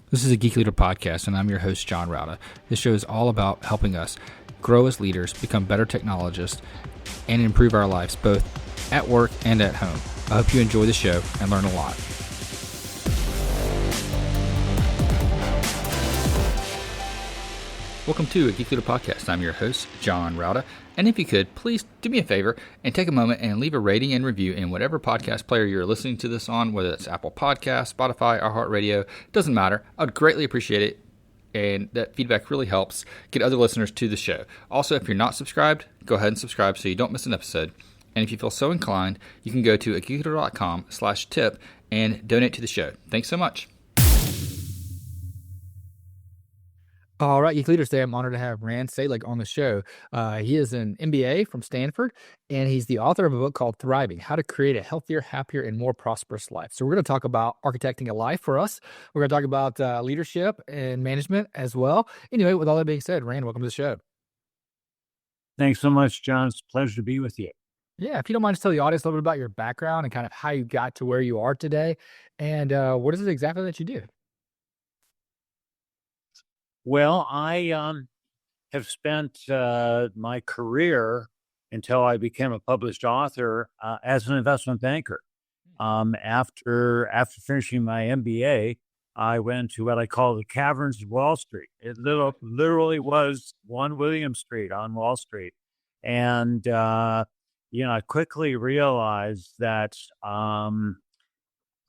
This is a Geek Leader podcast, and I'm your host, John Rauda. This show is all about helping us grow as leaders, become better technologists, and improve our lives both at work and at home. I hope you enjoy the show and learn a lot. Welcome to a Geek Leader podcast. I'm your host, John Rauda. And if you could, please do me a favor and take a moment and leave a rating and review in whatever podcast player you're listening to this on, whether it's Apple Podcasts, Spotify, iHeartRadio, doesn't matter. I would greatly appreciate it. And that feedback really helps get other listeners to the show. Also, if you're not subscribed, go ahead and subscribe so you don't miss an episode. And if you feel so inclined, you can go to geekleader.com/tip and donate to the show. Thanks so much. All right, Geek Leaders, today I'm honored to have Rand Selig on the show. He is an MBA from Stanford, and he's the author of a book called Thriving, How to Create a Healthier, Happier, and More Prosperous Life. So we're going to talk about architecting a life for us. We're going to talk about leadership and management as well. Anyway, with all that being said, Rand, welcome to the show. Thanks so much, John. It's a pleasure to be with you. Yeah, if you don't mind, just tell the audience a little bit about your background and kind of how you got to where you are today, and what is it exactly that you do? Well, I have spent my career until I became a published author as an investment banker. After finishing my MBA, I went to what I call the caverns of Wall Street. It literally was one William Street on Wall Street. And, I quickly realized that I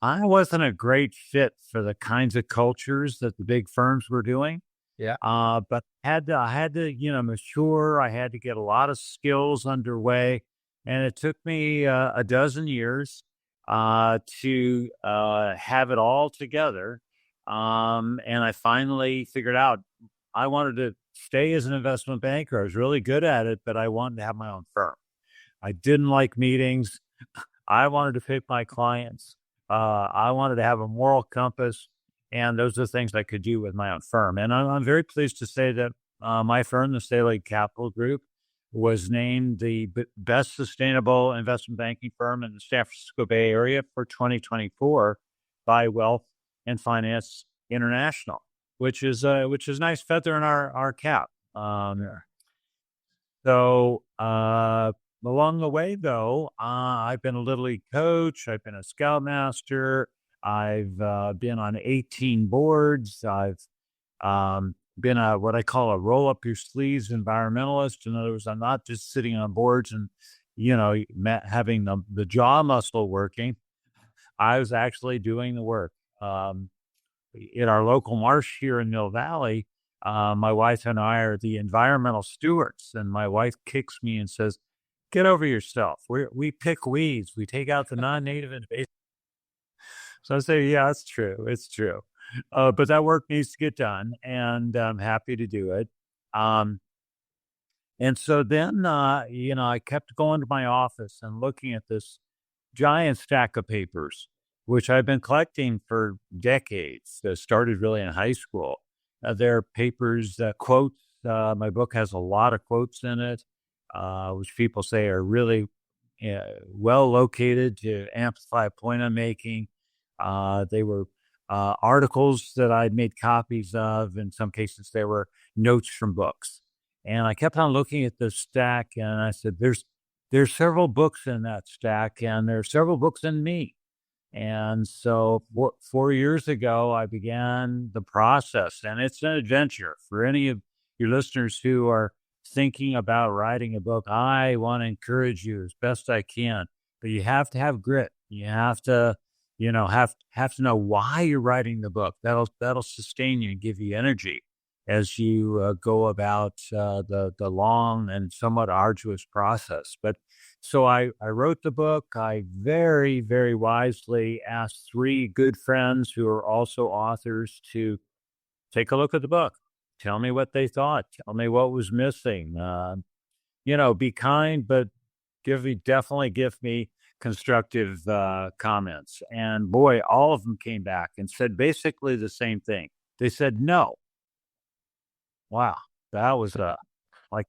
wasn't a great fit for the kinds of cultures that the big firms were doing. Yeah. But I had to, mature. I had to get a lot of skills underway, and it took me a dozen years to have it all together. And I finally figured out I wanted to stay as an investment banker. I was really good at it, but I wanted to have my own firm. I didn't like meetings. I wanted to pick my clients. I wanted to have a moral compass. And those are the things I could do with my own firm. And I'm very pleased to say that my firm, the Selig Capital Group, was named the best sustainable investment banking firm in the San Francisco Bay Area for 2024 by Wealth and Finance International, which is a nice feather in our cap. So along the way, though, I've been a Little League coach. I've been a Scoutmaster. I've been on 18 boards. I've been what I call a roll up your sleeves environmentalist. In other words, I'm not just sitting on boards and, having the jaw muscle working. I was actually doing the work. In our local marsh here in Mill Valley, my wife and I are the environmental stewards. And my wife kicks me and says, "Get over yourself. We pick weeds. We take out the non-native invasive." So I say, yeah, it's true. It's true. But that work needs to get done, and I'm happy to do it. And so then, I kept going to my office and looking at this giant stack of papers, which I've been collecting for decades. Started really in high school. They're papers, quotes. My book has a lot of quotes in it, which people say are really well located to amplify a point I'm making. They were articles that I'd made copies of. In some cases, they were notes from books. And I kept on looking at this stack, and I said, there's several books in that stack, and there are several books in me. And so 4 years ago, I began the process, and it's an adventure. For any of your listeners who are thinking about writing a book, I want to encourage you as best I can. But you have to have grit. You have to have to know why you're writing the book. That'll sustain you and give you energy as you go about the long and somewhat arduous process. But so I wrote the book. I very, very wisely asked 3 good friends who are also authors to take a look at the book. Tell me what they thought. Tell me what was missing. Be kind, but definitely give me constructive comments. And boy, all of them came back and said basically the same thing. They said no. Wow, that was like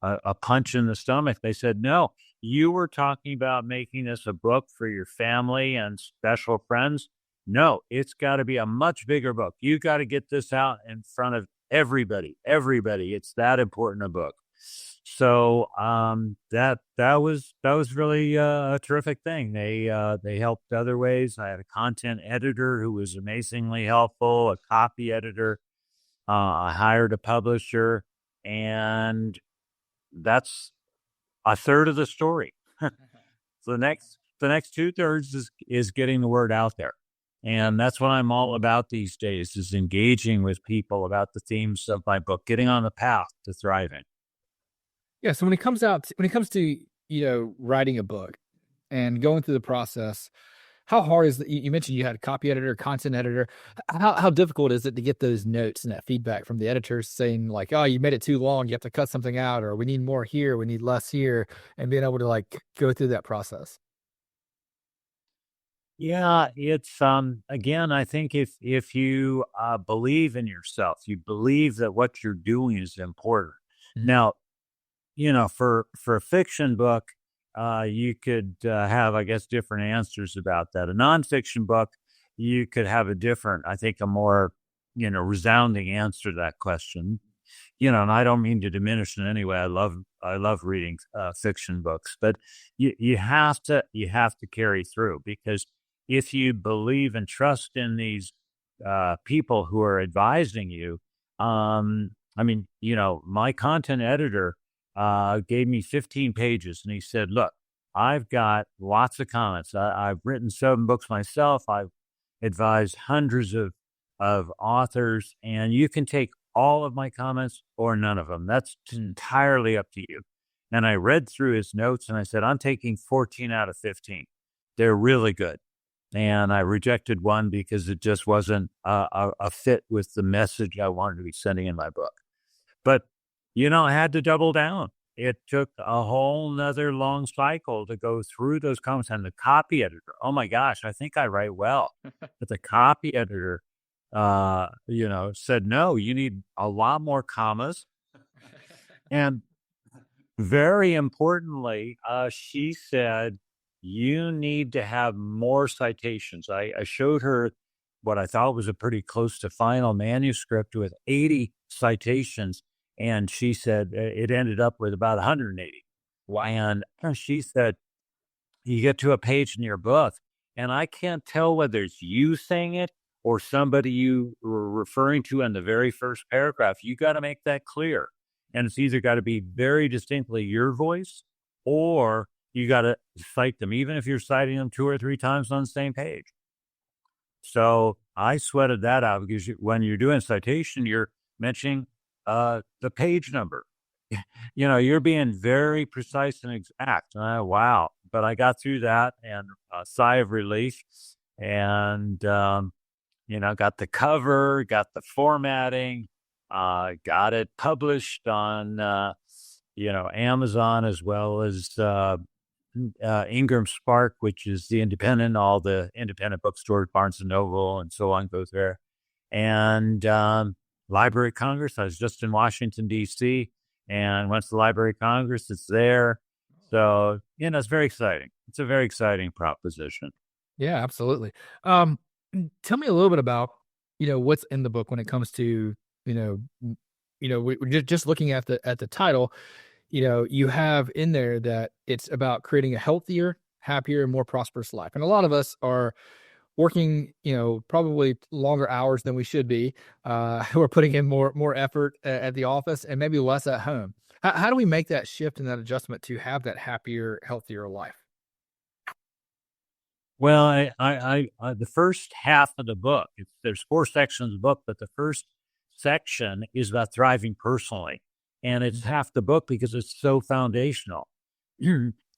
a punch in the stomach. They said, no, you were talking about making this a book for your family and special friends. no, it's got to be a much bigger book. You got to get this out in front of everybody. Everybody. It's that important a book. So that was really a terrific thing. They helped other ways. I had a content editor who was amazingly helpful, a copy editor. I hired a publisher, and that's a third of the story. So the next 2/3 is getting the word out there. And that's what I'm all about these days, is engaging with people about the themes of my book, getting on the path to thriving. Yeah. So when it comes to, writing a book and going through the process, how hard is you mentioned you had a copy editor, content editor. How difficult is it to get those notes and that feedback from the editors saying like, oh, you made it too long, you have to cut something out, or we need more here, we need less here, and being able to like go through that process? Yeah, it's again, I think if you believe in yourself, you believe that what you're doing is important. Mhm. Now, for a fiction book, you could have, I guess, different answers about that. A nonfiction book, you could have a different, I think, a more, resounding answer to that question. And I don't mean to diminish in any way. I love reading fiction books, but you have to carry through, because if you believe and trust in these people who are advising you, I mean, my content editor gave me 15 pages, and he said, "Look, I've got lots of comments. I've written 7 books myself. I've advised hundreds of authors, and you can take all of my comments or none of them. That's entirely up to you." And I read through his notes, and I said, "I'm taking 14 out of 15. They're really good." And I rejected one because it just wasn't a fit with the message I wanted to be sending in my book. But, I had to double down. It took a whole nother long cycle to go through those comments, and the copy editor. Oh my gosh, I think I write well. But the copy editor, said, no, you need a lot more commas. And very importantly, she said, you need to have more citations. I showed her what I thought was a pretty close to final manuscript with 80 citations. And she said it ended up with about 180. Wow. And she said, you get to a page in your book, and I can't tell whether it's you saying it or somebody you were referring to in the very first paragraph. You got to make that clear. And it's either got to be very distinctly your voice, or you got to cite them, even if you're citing them 2 or 3 times on the same page. So I sweated that out, because when you're doing citation, you're mentioning the page number. You're being very precise and exact. Wow. But I got through that, and a sigh of relief, and, got the cover, got the formatting, got it published on, Amazon, as well as Ingram Spark, which is the independent, all the independent bookstores, Barnes and Noble, and so on, goes there. And Library of Congress. I was just in Washington, D.C., and went to the Library of Congress. It's there. So, it's very exciting. It's a very exciting proposition. Yeah, absolutely. Um, Tell me a little bit about, what's in the book when it comes to, we're just looking at the title. You have in there that it's about creating a healthier, happier, and more prosperous life. And a lot of us are working, probably longer hours than we should be. We're putting in more effort at the office and maybe less at home. How do we make that shift and that adjustment to have that happier, healthier life? Well, the first half of the book, there's 4 sections of the book, but the first section is about thriving personally. And it's half the book because it's so foundational.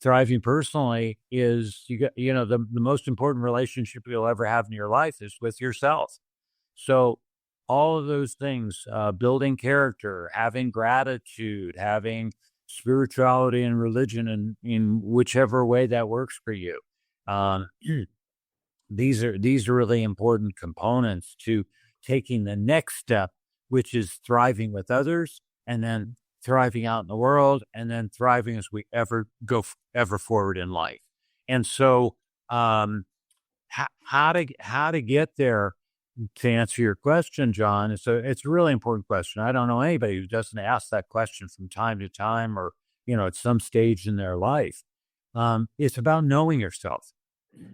Thriving personally is, the most important relationship you'll ever have in your life is with yourself. So all of those things, building character, having gratitude, having spirituality and religion, in whichever way that works for you. Um, these are really important components to taking the next step, which is thriving with others, and then thriving out in the world, and then thriving as we ever forward in life. And so, how to get there. To answer your question, John, it's a really important question. I don't know anybody who doesn't ask that question from time to time, or at some stage in their life. It's about knowing yourself.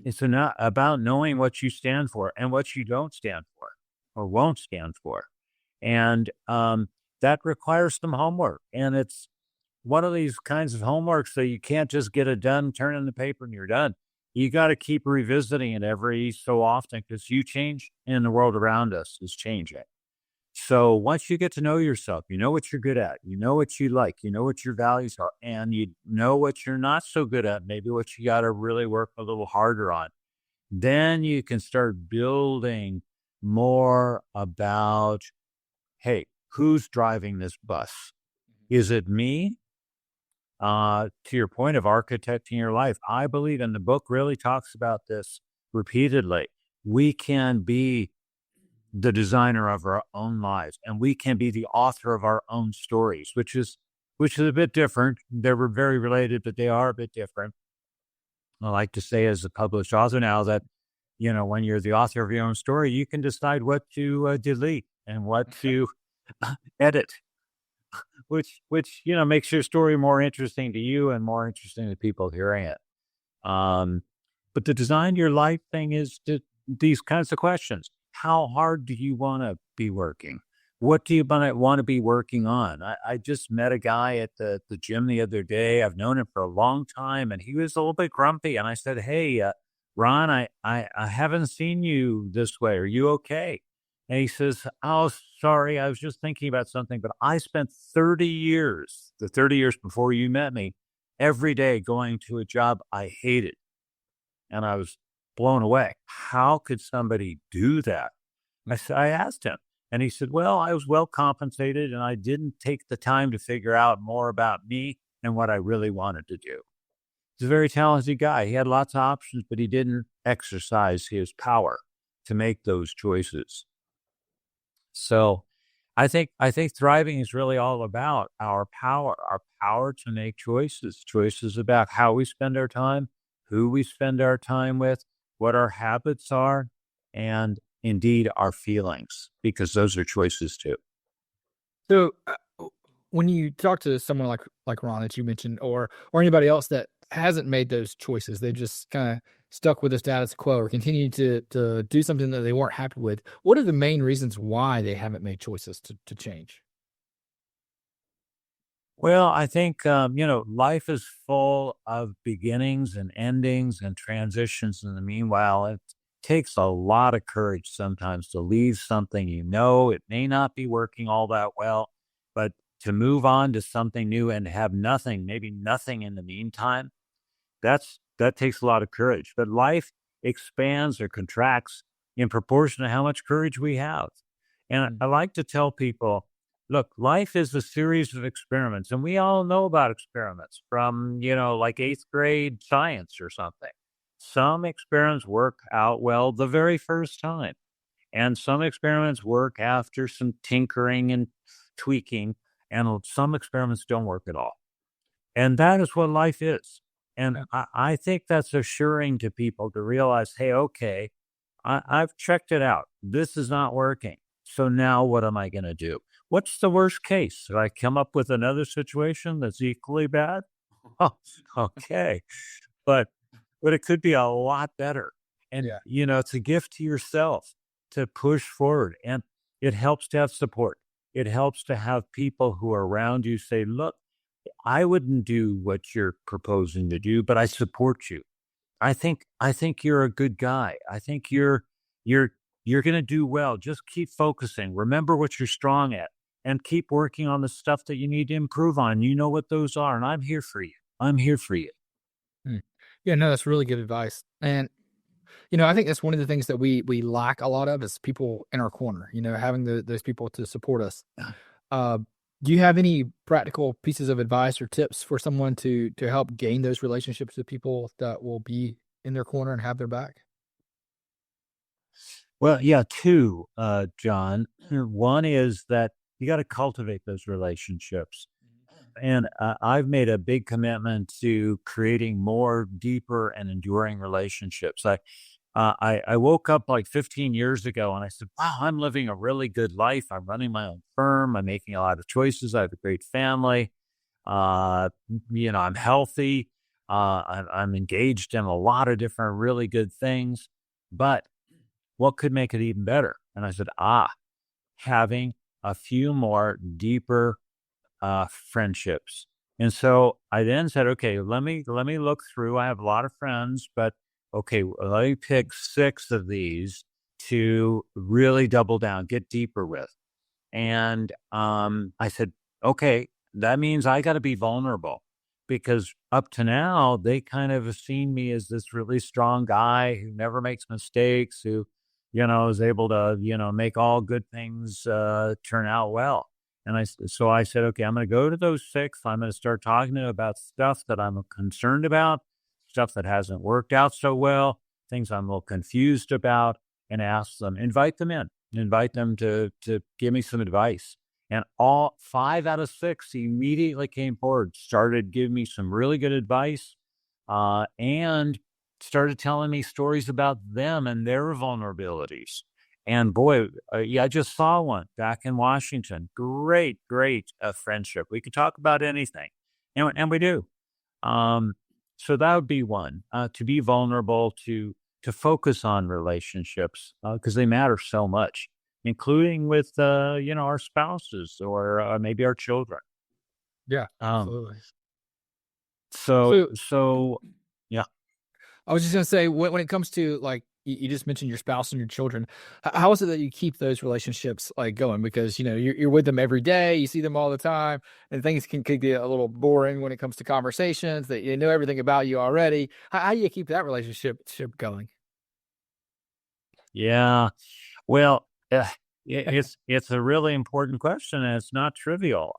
It's not about knowing what you stand for and what you don't stand for or won't stand for. And that requires some homework. And it's one of these kinds of homework, so you can't just get it done, turn in the paper, and you're done. You got to keep revisiting it every so often, because you change and the world around us is changing. So once you get to know yourself, you know what you're good at, you know what you like, you know what your values are, and you know what you're not so good at, maybe what you got to really work a little harder on. Then you can start building more about, hey, who's driving this bus? Is it me? To your point of architecting your life, I believe, and the book really talks about this repeatedly, we can be the designer of our own lives, and we can be the author of our own stories, which is a bit different. They were very related, but they are a bit different. I like to say, as a published author now, that when you're the author of your own story, you can decide what to delete and what to edit, which makes your story more interesting to you and more interesting to people hearing it. But the design your life thing is these kinds of questions. How hard do you want to be working? What do you want to be working on? I just met a guy at the gym the other day. I've known him for a long time, and he was a little bit grumpy. And I said, "Hey, Ron, I haven't seen you this way. Are you okay?" And he says, "Oh, sorry, I was just thinking about something, but I spent 30 years, the 30 years before you met me, every day going to a job I hated." And I was blown away. How could somebody do that? I asked him, and he said, "Well, I was well compensated, and I didn't take the time to figure out more about me and what I really wanted to do." He's a very talented guy. He had lots of options, but he didn't exercise his power to make those choices. So I think thriving is really all about our power to make choices about how we spend our time, who we spend our time with, what our habits are, and indeed our feelings, because those are choices too. So, when you talk to someone like Ron that you mentioned, or anybody else that hasn't made those choices, they just kind of stuck with the status quo or continue to do something that they weren't happy with. What are the main reasons why they haven't made choices to change? Well, I think, life is full of beginnings and endings and transitions. In the meanwhile, it takes a lot of courage sometimes to leave something, it may not be working all that well, but to move on to something new and have nothing, maybe nothing in the meantime, that takes a lot of courage. But life expands or contracts in proportion to how much courage we have. And I like to tell people, look, life is a series of experiments, and we all know about experiments from, like eighth grade science or something. Some experiments work out well the very first time, and some experiments work after some tinkering and tweaking, and some experiments don't work at all. And that is what life is. And I think that's assuring to people to realize, hey, okay, I've checked it out. This is not working. So now what am I going to do? What's the worst case? Did I come up with another situation that's equally bad? Oh, okay. But it could be a lot better. And, Yeah. it's a gift to yourself to push forward. And it helps to have support. It helps to have people who are around you say, look, I wouldn't do what you're proposing to do, but I support you. I think you're a good guy. I think you're going to do well. Just keep focusing. Remember what you're strong at, and keep working on the stuff that you need to improve on. You know what those are, and I'm here for you. I'm here for you. Hmm. Yeah, no, that's really good advice. And I think that's one of the things that we lack a lot of is people in our corner. Having those people to support us. Uh, do you have any practical pieces of advice or tips for someone to help gain those relationships with people that will be in their corner and have their back? Well, yeah, two, John. One is that you got to cultivate those relationships. And I've made a big commitment to creating more deeper and enduring relationships. I woke up like 15 years ago and I said, wow, I'm living a really good life. I'm running my own firm. I'm making a lot of choices. I have a great family. I'm healthy. I'm engaged in a lot of different really good things. But what could make it even better? And I said, having a few more deeper friendships. And so I then said, okay, let me look through. I have a lot of friends, but okay, let me pick 6 of these to really double down, get deeper with. And I said, okay, that means I got to be vulnerable because up to now, they kind of have seen me as this really strong guy who never makes mistakes, who, is able to, make all good things turn out well. And so I said, okay, I'm going to go to those 6. I'm going to start talking to them about stuff that I'm concerned about, stuff that hasn't worked out so well, things I'm a little confused about, and ask them, invite them to give me some advice. And all 5 out of 6 immediately came forward, started giving me some really good advice, and started telling me stories about them and their vulnerabilities. And boy, yeah, I just saw one back in Washington. Great, great friendship. We could talk about anything, and we do. Um, so that would be one, to be vulnerable, to focus on relationships because they matter so much, including with our spouses or maybe our children. Yeah, Um, absolutely. so So so yeah. I was just gonna say, when it comes to like you just mentioned your spouse and your children, how is it that you keep those relationships like going? Because you're with them every day, you see them all the time, and things could get a little boring when it comes to conversations. That you know everything about you already. How do you keep that relationship going? Yeah. Well, it's a really important question, and it's not trivial.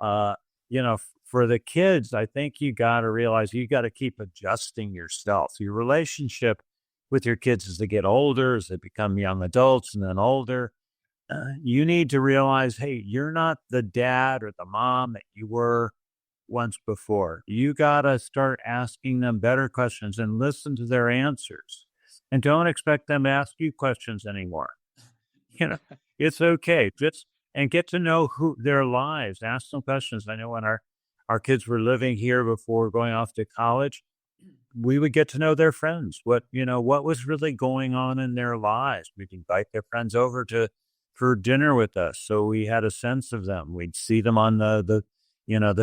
For the kids, I think you got to realize you got to keep adjusting yourself. Your relationship with your kids as they get older, as they become young adults, and then older, you need to realize, hey, you're not the dad or the mom that you were once before. You got to start asking them better questions and listen to their answers, and don't expect them to ask you questions anymore. You know, it's okay. Just and get to know who their lives. Ask them questions. I know when our kids were living here before going off to college, we would get to know their friends. What was really going on in their lives. We'd invite their friends over to for dinner with us, so we had a sense of them. We'd see them on the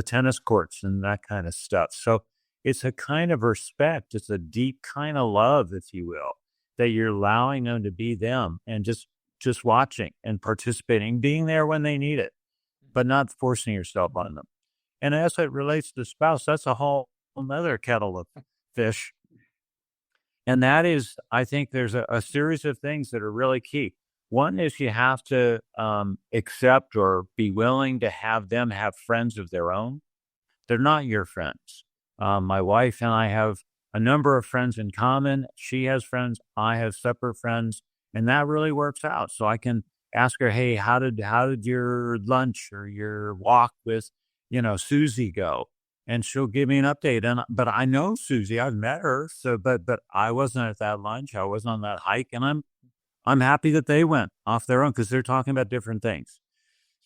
tennis courts and that kind of stuff. So it's a kind of respect. It's a deep kind of love, if you will, that you're allowing them to be them and just watching and participating, being there when they need it, but not forcing yourself on them. And as it relates to spouse, that's a whole another kettle of fish. And that is, I think there's a series of things that are really key. One is you have to accept or be willing to have them have friends of their own. They're not your friends. My wife and I have a number of friends in common. She has friends. I have separate friends, and that really works out. So I can ask her, "Hey, how did your lunch or your walk with, Susie go?" And she'll give me an update. But I know Susie. I've met her. So, but I wasn't at that lunch. I wasn't on that hike, and I'm happy that they went off their own because they're talking about different things.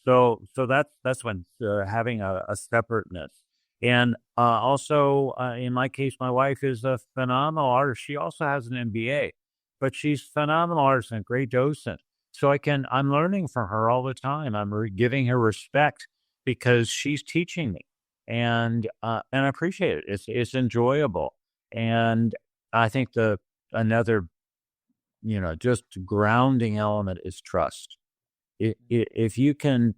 So that's when having a separateness. And also, in my case, my wife is a phenomenal artist. She also has an MBA, but she's phenomenal artist and a great docent. So I'm learning from her all the time. I'm giving her respect because she's teaching me, and I appreciate it. It's enjoyable, and I think the another just grounding element is trust. If you can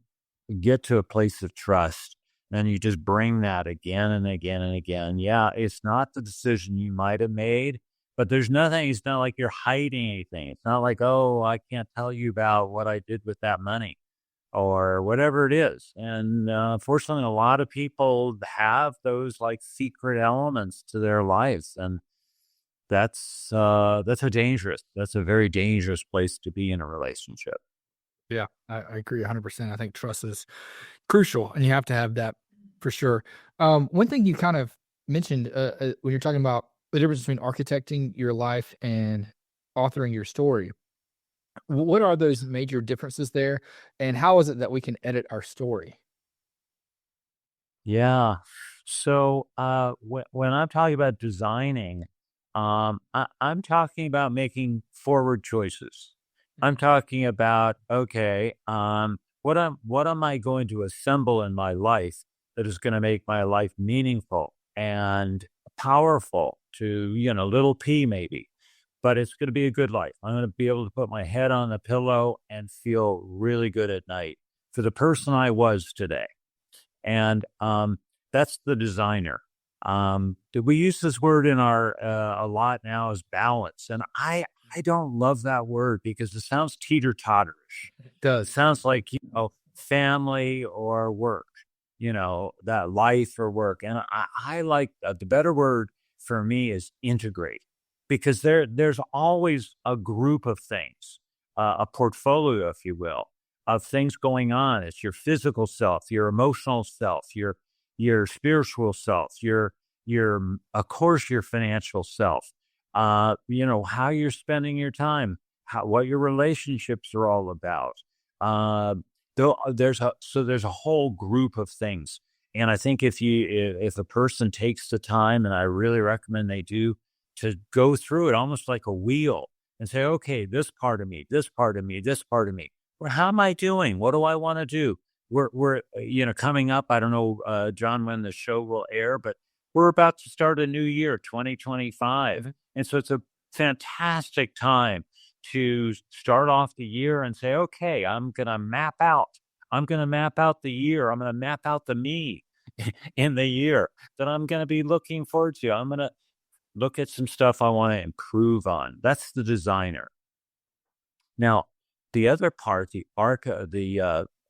get to a place of trust, then you just bring that again and again and again. Yeah, it's not the decision you might have made, but it's not like you're hiding anything. It's not like, oh, I can't tell you about what I did with that money or whatever it is. And fortunately, a lot of people have those like secret elements to their lives. And that's a very dangerous place to be in a relationship. Yeah, I agree 100%. I think trust is crucial, and you have to have that for sure. One thing you kind of mentioned when you're talking about the difference between architecting your life and authoring your story. What are those major differences there, and how is it that we can edit our story? Yeah. So when I'm talking about designing, I'm talking about making forward choices. I'm talking about, okay, what am I going to assemble in my life that is going to make my life meaningful and powerful to, little p maybe, but it's going to be a good life. I'm going to be able to put my head on the pillow and feel really good at night for the person I was today. And that's the designer. We use this word in our a lot now as balance, and I don't love that word because it sounds teeter totterish. It It does. sounds like family or work, that life or work. And I like the better word for me is integrate, because there's always a group of things, a portfolio, if you will, of things going on. It's your physical self, your emotional self, your spiritual self, of course your financial self. How you're spending your time, what your relationships are all about. Uh, there's a whole group of things, and I think if a person takes the time, and I really recommend they do, to go through it almost like a wheel and say, okay, this part of me, this part of me, this part of me. Well, how am I doing? What do I want to do? We're coming up. I don't know, John, when the show will air, but we're about to start a new year, 2025, and so it's a fantastic time to start off the year and say, okay, I'm gonna map out. I'm gonna map out the year. I'm gonna map out the me in the year that I'm gonna be looking forward to. I'm gonna look at some stuff I want to improve on. That's the designer. Now, the other part, the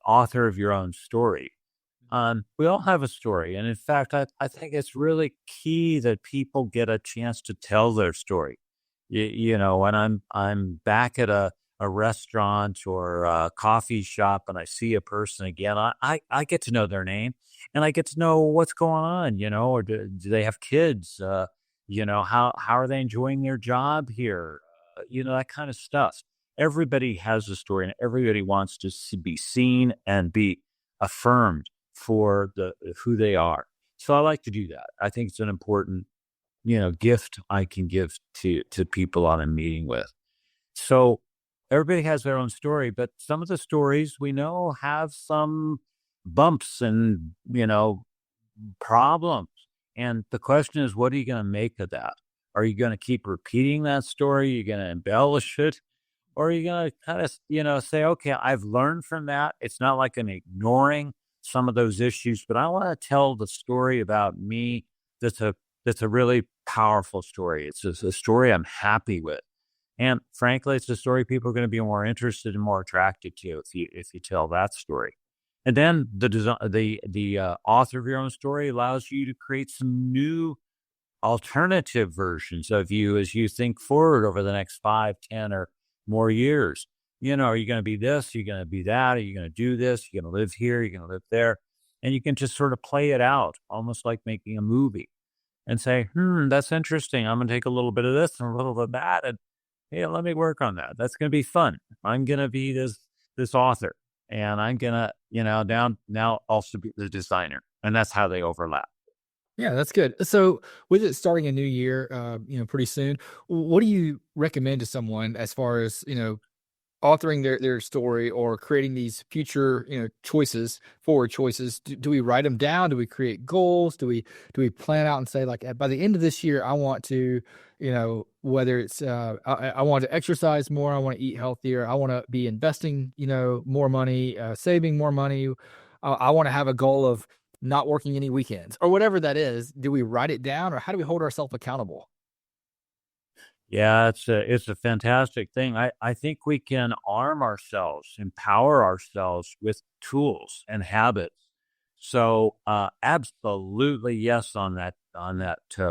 author of your own story. We all have a story, and in fact, I think it's really key that people get a chance to tell their story. When I'm back at a restaurant or a coffee shop and I see a person again, I get to know their name and I get to know what's going on, or do they have kids? How are they enjoying their job here? That kind of stuff. Everybody has a story and everybody wants to be seen and be affirmed for who they are. So I like to do that. I think it's an important, gift I can give to people on a meeting with. So everybody has their own story, but some of the stories we know have some bumps and, problems. And the question is, what are you going to make of that? Are you going to keep repeating that story? Are you going to embellish it? Or are you going to kind of, say, okay, I've learned from that. It's not like I'm ignoring some of those issues, but I want to tell the story about me that's a really powerful story. It's a story I'm happy with. And frankly, it's a story people are going to be more interested and more attracted to if you tell that story. And then the author of your own story allows you to create some new alternative versions of you as you think forward over the next 5, 10, or more years. Are you going to be this? Are you going to be that? Are you going to do this? Are you going to live here? Are you going to live there? And you can just sort of play it out, almost like making a movie, and say, that's interesting. I'm going to take a little bit of this and a little bit of that. And hey, let me work on that. That's going to be fun. I'm going to be this author, and I'm going to, now also be the designer. And that's how they overlap. Yeah, that's good. So, with it starting a new year, pretty soon, what do you recommend to someone as far as authoring their story or creating these future choices, forward choices? Do we write them down? Do we create goals? Do we plan out and say, like, by the end of this year I want to whether it's I want to exercise more, I want to eat healthier, I want to be investing more money, saving more money, I want to have a goal of not working any weekends or whatever that is? Do we write it down, or how do we hold ourselves accountable? Yeah, it's a fantastic thing. I think we can arm ourselves, empower ourselves with tools and habits. So absolutely yes on that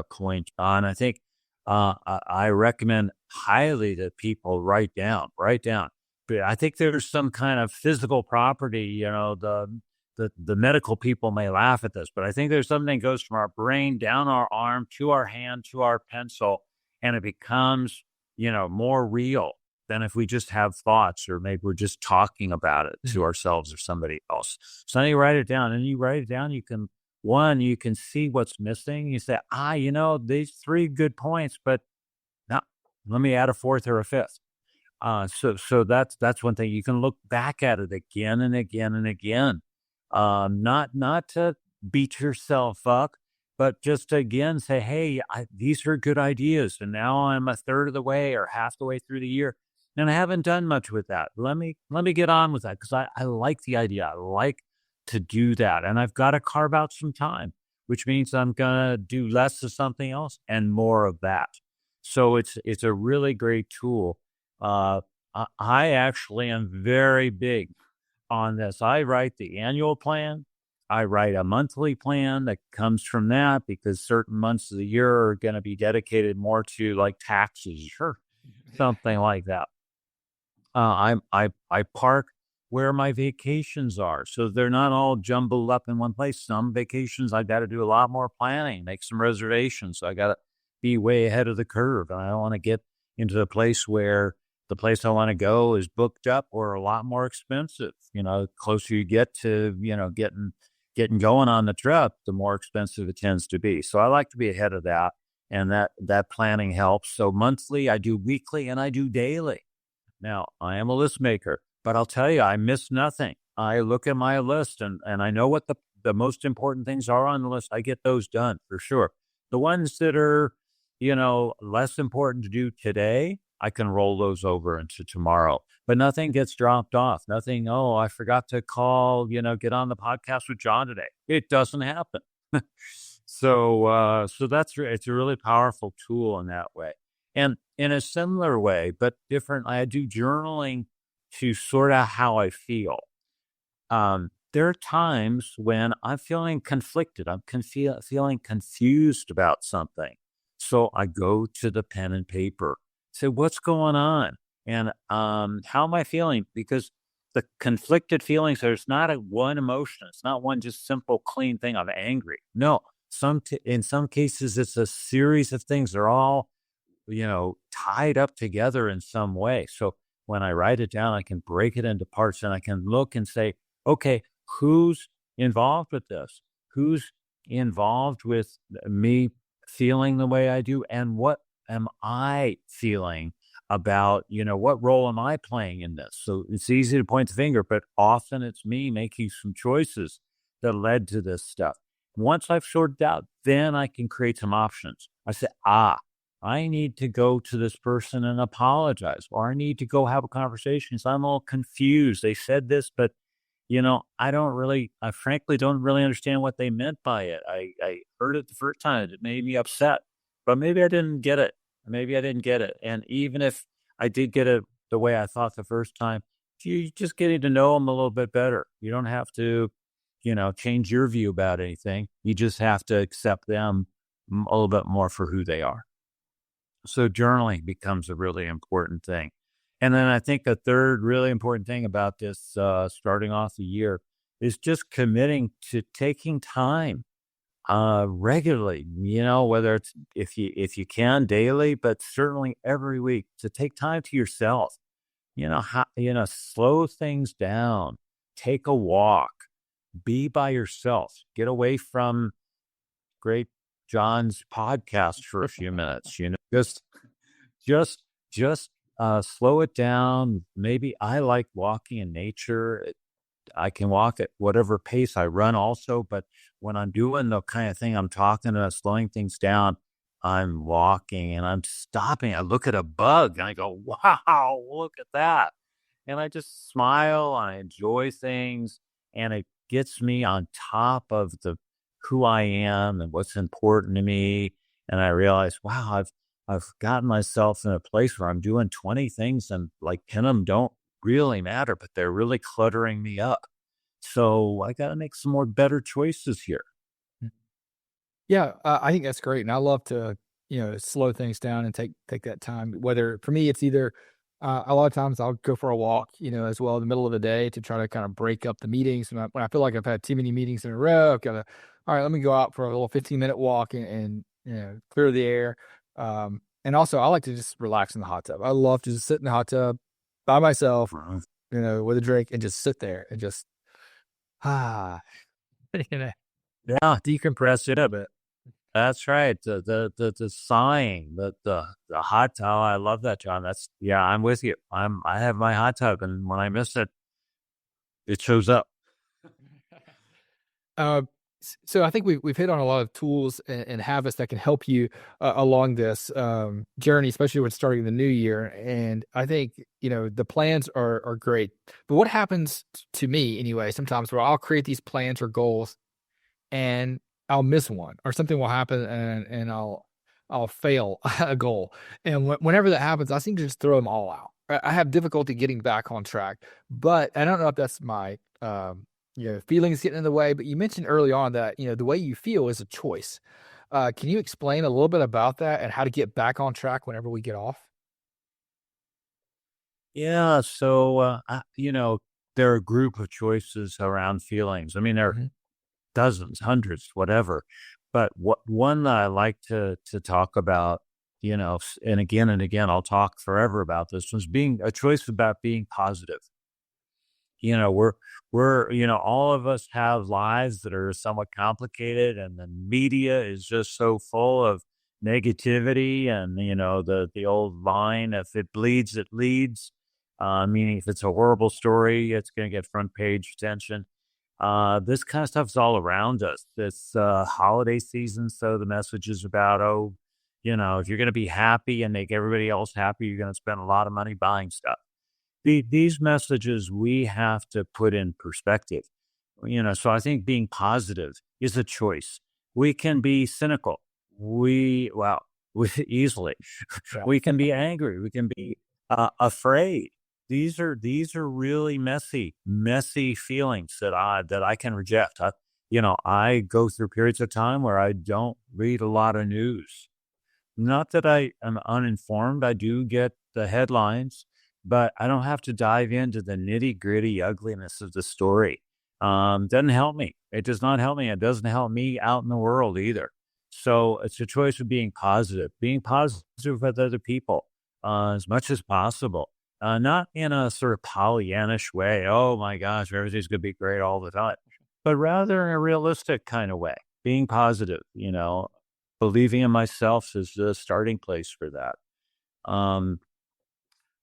point, John. I think I recommend highly that people write down. But I think there's some kind of physical property. The medical people may laugh at this, but I think there's something that goes from our brain down our arm to our hand to our pencil, and it becomes, more real than if we just have thoughts, or maybe we're just talking about it to ourselves or somebody else. So then you write it down, and you write it down. You can see what's missing. You say, these 3 good points, but now let me add a 4th or a 5th. So that's one thing. You can look back at it again and again and again. Not to beat yourself up, but just to again say, hey, these are good ideas. And now I'm a third of the way or half the way through the year, and I haven't done much with that. Let me get on with that, because I like the idea. I like to do that. And I've got to carve out some time, which means I'm going to do less of something else and more of that. So it's a really great tool. I actually am very big on this. I write the annual plan. I write a monthly plan that comes from that, because certain months of the year are going to be dedicated more to like taxes or something like that. I park where my vacations are, so they're not all jumbled up in one place. Some vacations I got to do a lot more planning, make some reservations. So I got to be way ahead of the curve, and I don't want to get into the place where the place I want to go is booked up or a lot more expensive. The closer you get to, getting going on the trip, the more expensive it tends to be. So I like to be ahead of that, and that planning helps. So monthly, I do weekly, and I do daily. Now, I am a list maker, but I'll tell you, I miss nothing. I look at my list, and I know what the most important things are on the list. I get those done for sure. The ones that are, less important to do today, I can roll those over into tomorrow. But nothing gets dropped off. Nothing, I forgot to call, get on the podcast with John today. It doesn't happen. So it's a really powerful tool in that way. And in a similar way, but different, I do journaling to sort out how I feel. There are times when I'm feeling conflicted. I'm feeling confused about something. So I go to the pen and paper, say, what's going on? And how am I feeling? Because the conflicted feelings, there's not one emotion. It's not one just simple, clean thing of angry. No, in some cases, it's a series of things. They're all tied up together in some way. So when I write it down, I can break it into parts, and I can look and say, okay, who's involved with this? Who's involved with me feeling the way I do? And what am I feeling about, what role am I playing in this? So it's easy to point the finger, but often it's me making some choices that led to this stuff. Once I've sorted out, then I can create some options. I say, I need to go to this person and apologize, or I need to go have a conversation. So I'm all confused. They said this, but I frankly don't really understand what they meant by it. I heard it the first time. It made me upset, but maybe I didn't get it. And even if I did get it the way I thought the first time, you're just getting to know them a little bit better. You don't have to, change your view about anything. You just have to accept them a little bit more for who they are. So journaling becomes a really important thing. And then I think a third really important thing about this starting off the year is just committing to taking time regularly, whether it's if you can daily, but certainly every week, to take time to yourself, slow things down, take a walk, be by yourself, get away from great John's podcast for a few minutes, just slow it down. Maybe I like walking in nature. I can walk at whatever pace I run also, but when I'm doing the kind of thing I'm talking about, slowing things down, I'm walking and I'm stopping. I look at a bug and I go, wow, look at that. And I just smile and I enjoy things, and it gets me on top of who I am and what's important to me. And I realize, wow, I've gotten myself in a place where I'm doing 20 things, and like 10 of them don't really matter, but they're really cluttering me up. So I got to make some more better choices here. Yeah, I think that's great, and I love to, slow things down and take that time. Whether for me, it's either a lot of times I'll go for a walk, as well in the middle of the day to try to kind of break up the meetings. When I feel like I've had too many meetings in a row, I've got to, all right, let me go out for a little 15-minute walk and clear the air. And also, I like to just relax in the hot tub. I love to just sit in the hot tub by myself, with a drink and just sit there and just, ah, decompress it a bit. That's right. The sighing, the hot tub. I love that, John. I'm with you. I have my hot tub, and when I miss it, it shows up. So I think we've hit on a lot of tools and habits that can help you along this journey, especially with starting the new year. And I think, the plans are great. But what happens to me anyway, sometimes where I'll create these plans or goals and I'll miss one or something will happen and I'll fail a goal. And whenever that happens, I seem to just throw them all out. I have difficulty getting back on track, but I don't know if that's my, feelings getting in the way, but you mentioned early on that, the way you feel is a choice. Can you explain a little bit about that and how to get back on track whenever we get off? Yeah. So, there are a group of choices around feelings. I mean, there are Mhm. dozens, hundreds, whatever. But one that I like to talk about, and again, I'll talk forever about this, was being a choice about being positive. We're all of us have lives that are somewhat complicated, and the media is just so full of negativity and, the old line, if it bleeds, it leads. Meaning if it's a horrible story, it's going to get front page attention. This kind of stuff's all around us. This holiday season, so the message is about, if you're going to be happy and make everybody else happy, you're going to spend a lot of money buying stuff. These messages we have to put in perspective. So I think being positive is a choice. We can be cynical. We easily. Yeah. We can be angry. We can be afraid. These are really messy feelings that I can reject. I go through periods of time where I don't read a lot of news. Not that I am uninformed. I do get the headlines, but I don't have to dive into the nitty gritty ugliness of the story. Doesn't help me. It does not help me. It doesn't help me out in the world either. So it's a choice of being positive with other people as much as possible. Not in a sort of Pollyannish way. Oh my gosh, everything's going to be great all the time, but rather in a realistic kind of way. Being positive, believing in myself is the starting place for that.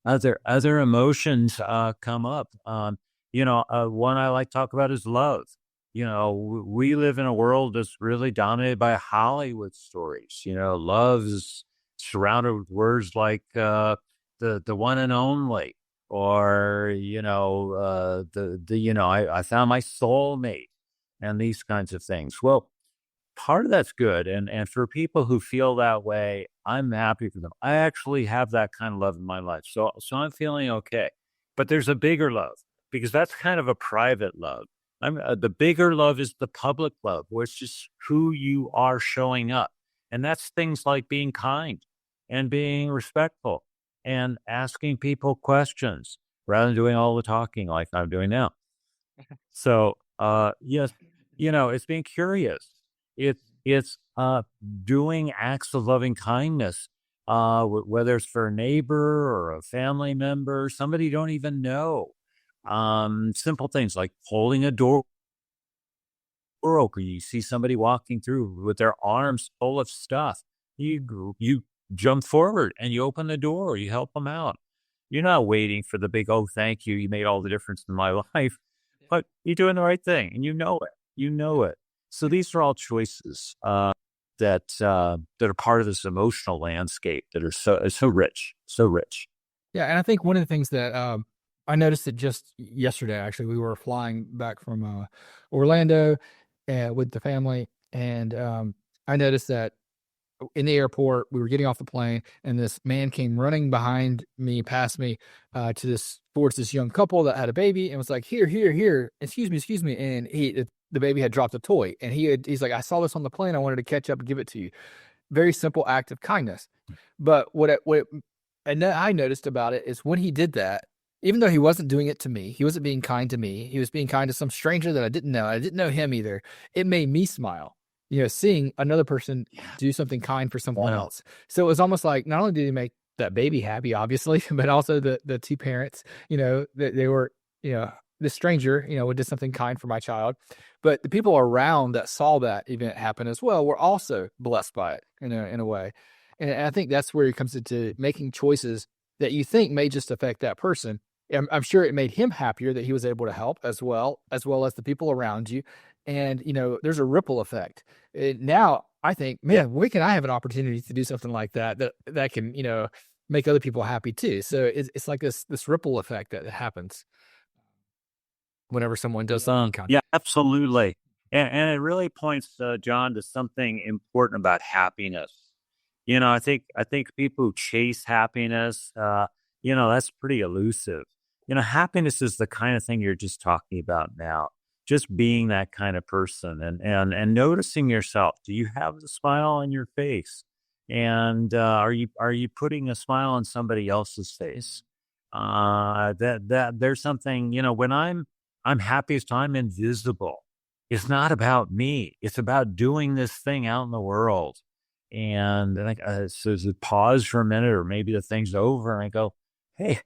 Other emotions come up. One I like to talk about is love. We live in a world that's really dominated by Hollywood stories. Love is surrounded with words like the one and only, or I found my soulmate, and these kinds of things. Well, part of that's good, and for people who feel that way, I'm happy for them. I actually have that kind of love in my life, so I'm feeling okay. But there's a bigger love, because that's kind of a private love. The bigger love is the public love, where it's just who you are showing up, and that's things like being kind and being respectful and asking people questions rather than doing all the talking like I'm doing now. So, yes, it's being curious. It's doing acts of loving kindness, whether it's for a neighbor or a family member, somebody you don't even know. Simple things like holding a door open. You see somebody walking through with their arms full of stuff. You jump forward and you open the door. You help them out. You're not waiting for the big, oh, thank you. You made all the difference in my life. But you're doing the right thing, and you know it. You know it. So these are all choices that are part of this emotional landscape that are so rich, so rich. Yeah, and I think one of the things that I noticed it just yesterday, actually, we were flying back from Orlando with the family, and I noticed that in the airport, we were getting off the plane, and this man came running behind me, past me, towards this young couple that had a baby, and was like, "Here, excuse me," and the baby had dropped a toy, and he's like, "I saw this on the plane. I wanted to catch up and give it to you." Very simple act of kindness, but and then I noticed about it is when he did that, even though he wasn't doing it to me, he wasn't being kind to me. He was being kind to some stranger that I didn't know. I didn't know him either. It made me smile. seeing another person do something kind for someone else. So it was almost like not only did he make that baby happy, obviously, but also the two parents, they were, the stranger, did something kind for my child. But the people around that saw that event happen as well were also blessed by it, in a way. And I think that's where it comes into making choices that you think may just affect that person. I'm sure it made him happier that he was able to help as well as the people around you. And, there's a ripple effect. Now I think, man, when can I have an opportunity to do something like that can, make other people happy too. So it's like this ripple effect that happens whenever someone does something kind. Yeah, absolutely. And it really points, John, to something important about happiness. I think people who chase happiness, that's pretty elusive. Happiness is the kind of thing you're just talking about now. Just being that kind of person and noticing yourself. Do you have the smile on your face? And are you putting a smile on somebody else's face? That there's something, when I'm happiest, I'm invisible. It's not about me. It's about doing this thing out in the world. And I think so there's a pause for a minute, or maybe the thing's over, and I go, "Hey,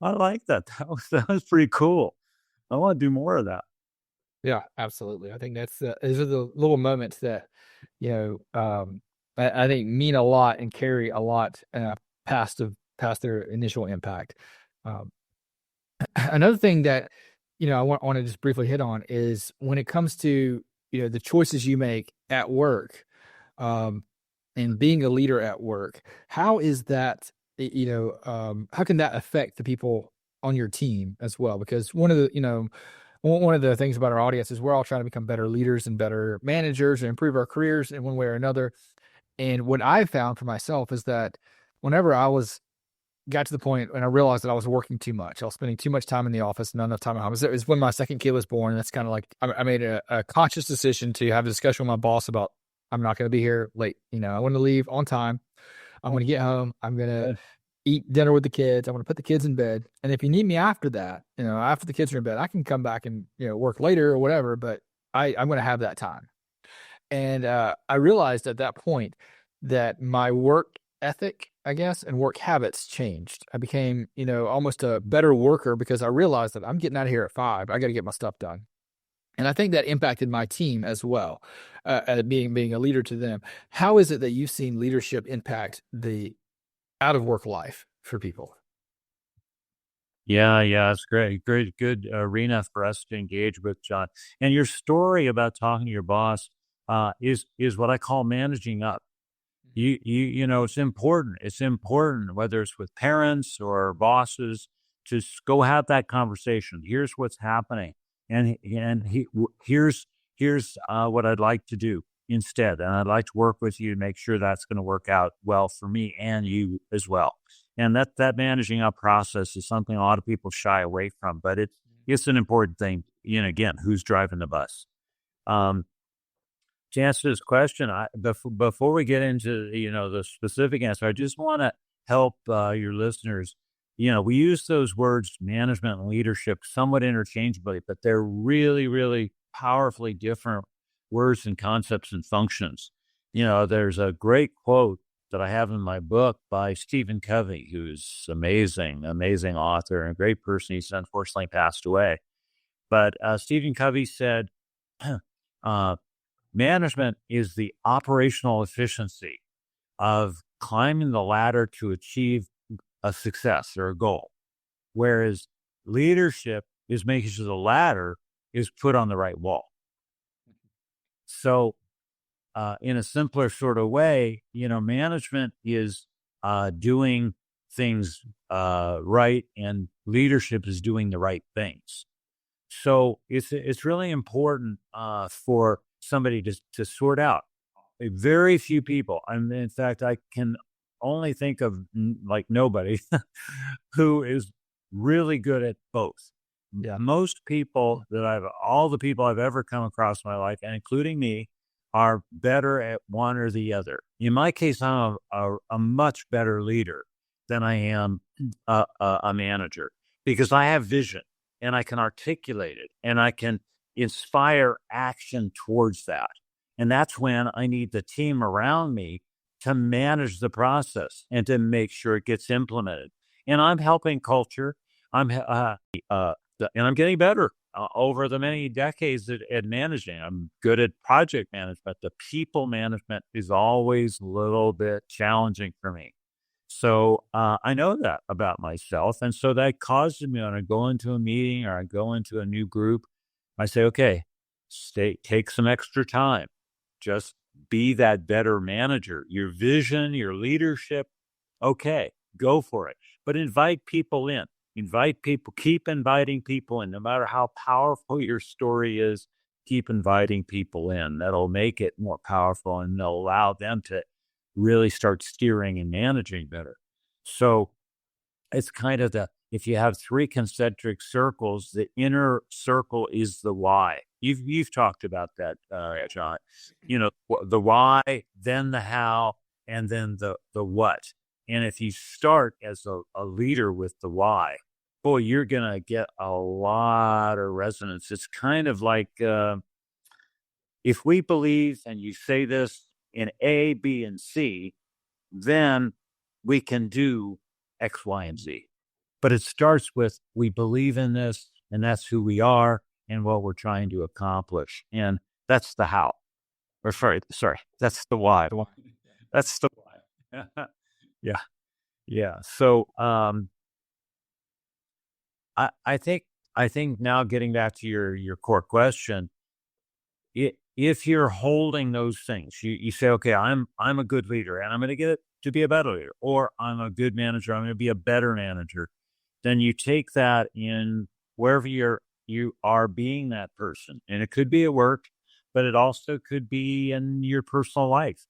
I like that. That was pretty cool. I want to do more of that." Yeah, absolutely. I think those are the little moments that, I think mean a lot and carry a lot past their initial impact. Um, Another thing that, I want to just briefly hit on is when it comes to, the choices you make at work, and being a leader at work, how is that, how can that affect the people on your team as well? Because one of the things about our audience is we're all trying to become better leaders and better managers and improve our careers in one way or another. And what I found for myself is that whenever got to the point when I realized that I was working too much, I was spending too much time in the office, not enough time at home. It was when my second kid was born. That's kind of like, I made a conscious decision to have a discussion with my boss about, I'm not going to be here late. I want to leave on time. I'm going to get home. I'm going to eat dinner with the kids. I want to put the kids in bed. And if you need me after that, after the kids are in bed, I can come back and, work later or whatever, but I'm going to have that time. And I realized at that point that my work ethic, I guess, and work habits changed. I became, almost a better worker because I realized that I'm getting out of here at 5. I got to get my stuff done. And I think that impacted my team as well, being a leader to them. How is it that you've seen leadership impact the out of work life for people? Yeah, it's great. Good arena for us to engage with, John. And your story about talking to your boss is what I call managing up. It's important. It's important, whether it's with parents or bosses, to go have that conversation. Here's what's happening, and here's what I'd like to do instead, and I'd like to work with you to make sure that's going to work out well for me and you as well. And that managing up process is something a lot of people shy away from, but it's an important thing. Again, who's driving the bus? To answer this question, before we get into the specific answer, I just want to help your listeners. We use those words management and leadership somewhat interchangeably, but they're really, really powerfully different words and concepts and functions. There's a great quote that I have in my book by Stephen Covey, who's amazing author and a great person. He's unfortunately passed away. But Stephen Covey said, management is the operational efficiency of climbing the ladder to achieve a success or a goal, whereas leadership is making sure the ladder is put on the right wall. So in a simpler sort of way, management is doing things right, and leadership is doing the right things. So it's really important for somebody to sort out. Very few people, and in fact, I can only think of like nobody who is really good at both. Yeah. Most people all the people I've ever come across in my life, and including me, are better at one or the other. In my case, I'm a much better leader than I am a manager, because I have vision and I can articulate it and I can inspire action towards that. And that's when I need the team around me to manage the process and to make sure it gets implemented. And I'm helping culture. And I'm getting better over the many decades at managing. I'm good at project management. The people management is always a little bit challenging for me. So I know that about myself. And so that causes me when I go into a meeting or I go into a new group, I say, okay, take some extra time. Just be that better manager. Your vision, your leadership, okay, go for it. But invite people in. Invite people, keep inviting people in. No matter how powerful your story is, keep inviting people in. That'll make it more powerful and they'll allow them to really start steering and managing better. So it's kind of if you have three concentric circles, the inner circle is the why. You've talked about that, John. The why, then the how, and then the what. And if you start as a leader with the why, boy, you're going to get a lot of resonance. It's kind of like if we believe, and you say this in A, B, and C, then we can do X, Y, and Z. But it starts with we believe in this, and that's who we are and what we're trying to accomplish. And that's the how. Or sorry, that's the why. That's the why. Yeah. So I think now getting back to your core question, if you're holding those things, you say, okay, I'm a good leader and I'm going to get to be a better leader, or I'm a good manager, I'm going to be a better manager. Then you take that in wherever you are being that person. And it could be at work, but it also could be in your personal life.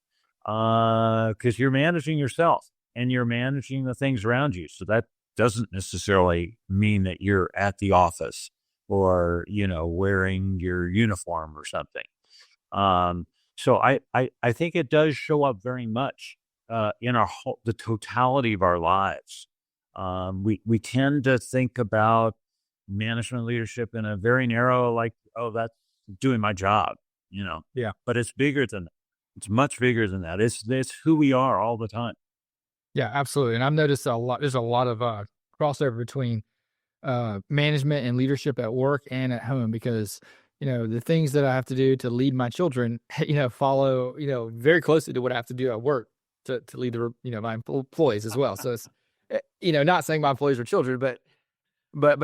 Because you're managing yourself and you're managing the things around you. So that doesn't necessarily mean that you're at the office or, wearing your uniform or something. So I think it does show up very much in the totality of our lives. We tend to think about management leadership in a very narrow, like, oh, that's doing my job, Yeah. But it's bigger than that. It's much bigger than that. It's who we are all the time. Yeah, absolutely. And I've noticed there's a lot of crossover between management and leadership at work and at home because, the things that I have to do to lead my children, follow, very closely to what I have to do at work to lead my employees as well. So it's, not saying my employees are children, but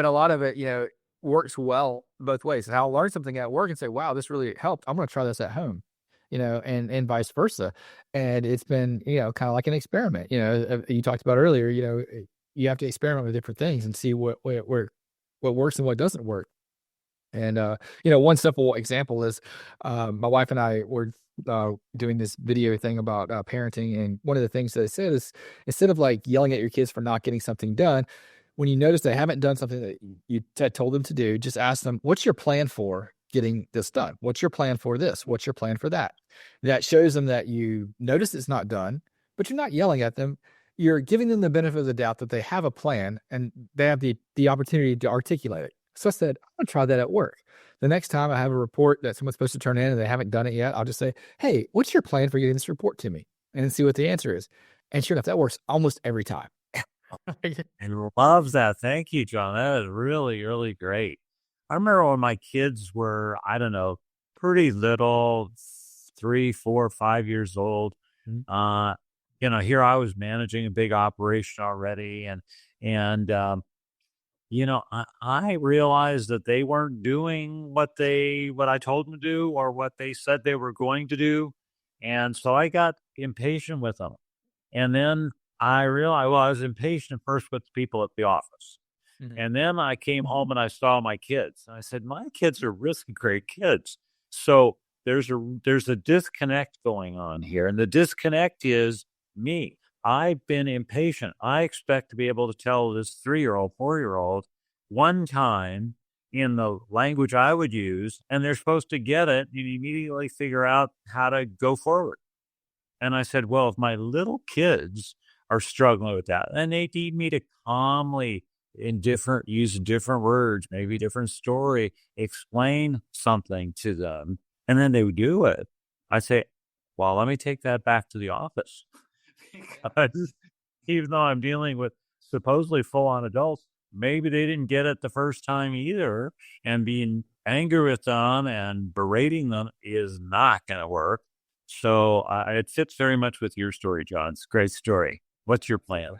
a lot of it, works well both ways. And I'll learn something at work and say, wow, this really helped. I'm going to try this at home, and vice versa. And it's been, kind of like an experiment, you talked about earlier, you have to experiment with different things and see what works and what doesn't work. And, one simple example is, my wife and I were doing this video thing about parenting. And one of the things that I said is instead of like yelling at your kids for not getting something done, when you notice they haven't done something that you told them to do, just ask them, what's your plan for getting this done? What's your plan for this? What's your plan for that? That shows them that you notice it's not done, but you're not yelling at them. You're giving them the benefit of the doubt that they have a plan and they have the opportunity to articulate it. So I said, I'm going to try that at work. The next time I have a report that someone's supposed to turn in and they haven't done it yet, I'll just say, hey, what's your plan for getting this report to me? And see what the answer is. And sure enough, that works almost every time. And love that. Thank you, John. That is really, really great. I remember when my kids were, I don't know, pretty little, 3, 4, 5 years old. Mm-hmm. Here I was managing a big operation already. And I realized that they weren't doing what I told them to do or what they said they were going to do. And so I got impatient with them. And then I realized, I was impatient first with the people at the office. Mm-hmm. And then I came home and I saw my kids. And I said, my kids are really great kids. So there's a disconnect going on here. And the disconnect is me. I've been impatient. I expect to be able to tell this 3-year-old, 4-year-old one time in the language I would use, and they're supposed to get it and immediately figure out how to go forward. And I said, well, if my little kids are struggling with that, then they need me to calmly use different words, maybe different story, explain something to them, and then they would do it. I say, well, let me take that back to the office. Because even though I'm dealing with supposedly full-on adults, maybe they didn't get it the first time either, and being angry with them and berating them is not going to work. So it fits very much with your story, John. It's a great story. What's your plan?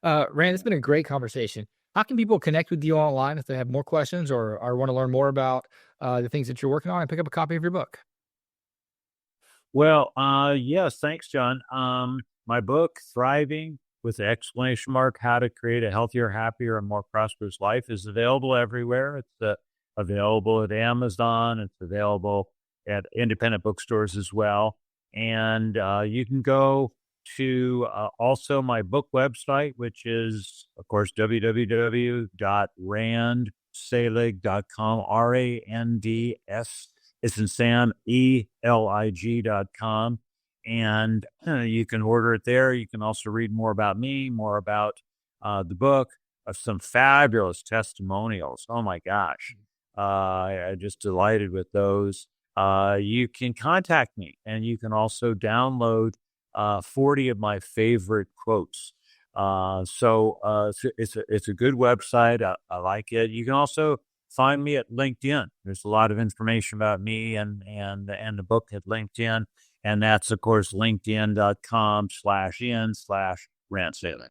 Rand, it's been a great conversation. How can people connect with you online if they have more questions or want to learn more about the things that you're working on and pick up a copy of your book? Well, yes, thanks, John. My book, Thriving with the exclamation mark, How to Create a Healthier, Happier, and More Prosperous Life, is available everywhere. It's available at Amazon. It's available at independent bookstores as well. And you can go to also my book website, which is, of course, www.randselig.com, RANDS. It's in Sam, ELIG.com. And you can order it there. You can also read more about me, more about the book, some fabulous testimonials. Oh, my gosh. I'm just delighted with those. You can contact me, and you can also download 40 of my favorite quotes. So it's a good website. I like it. You can also find me at LinkedIn. There's a lot of information about me and the book at LinkedIn. And that's, of course, linkedin.com/in/Rand Selig.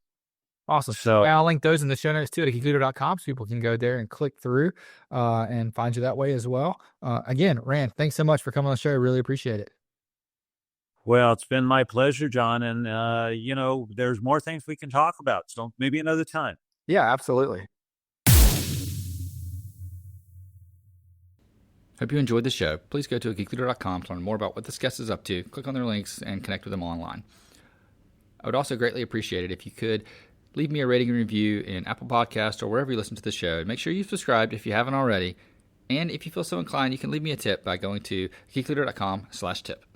Awesome. So I'll link those in the show notes too at geekleader.com so people can go there and click through and find you that way as well. Again, Rand, thanks so much for coming on the show. I really appreciate it. Well, it's been my pleasure, John. And, there's more things we can talk about. So maybe another time. Yeah, absolutely. Hope you enjoyed the show. Please go to geekleader.com to learn more about what this guest is up to. Click on their links and connect with them online. I would also greatly appreciate it if you could leave me a rating and review in Apple Podcasts or wherever you listen to the show. Make sure you've subscribed if you haven't already. And if you feel so inclined, you can leave me a tip by going to geekleader.com/tip.